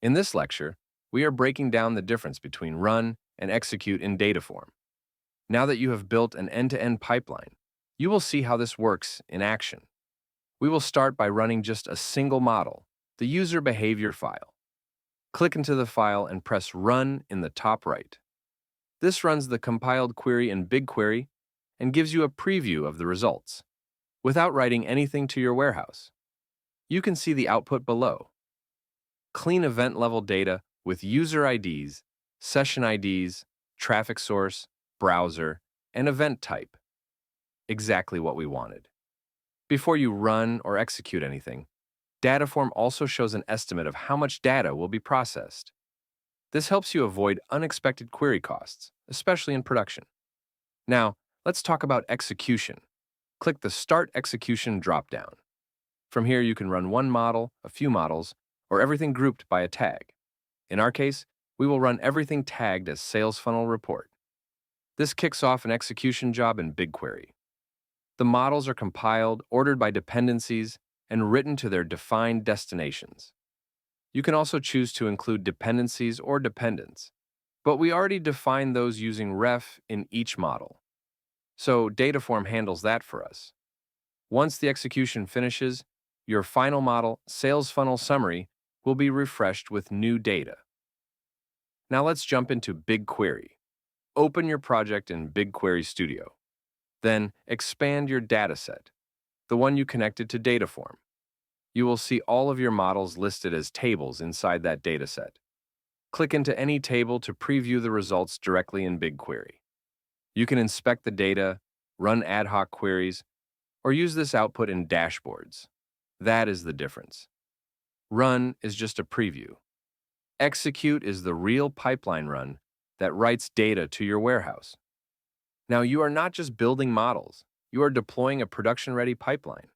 In this lecture, we are breaking down the difference between run and execute in data form. Now that you have built an end-to-end pipeline, you will see how this works in action. We will start by running just a single model, the user behavior file. Click into the file and press Run in the top right. This runs the compiled query in BigQuery and gives you a preview of the results, without writing anything to your warehouse. You can see the output below. Clean event-level data with user IDs, session IDs, traffic source, browser, and event type. Exactly what we wanted. Before you run or execute anything, Dataform also shows an estimate of how much data will be processed. This helps you avoid unexpected query costs, especially in production. Now, let's talk about execution. Click the Start Execution dropdown. From here, you can run one model, a few models, or everything grouped by a tag. In our case, we will run everything tagged as Sales Funnel Report. This kicks off an execution job in BigQuery. The models are compiled, ordered by dependencies, and written to their defined destinations. You can also choose to include dependencies or dependents, but we already defined those using ref in each model. So Dataform handles that for us. Once the execution finishes, your final model, Sales Funnel Summary, will be refreshed with new data. Now let's jump into BigQuery. Open your project in BigQuery Studio. Then expand your dataset, the one you connected to Dataform. You will see all of your models listed as tables inside that dataset. Click into any table to preview the results directly in BigQuery. You can inspect the data, run ad hoc queries, or use this output in dashboards. That is the difference. Run is just a preview. Execute is the real pipeline run that writes data to your warehouse. Now, you are not just building models, you are deploying a production-ready pipeline.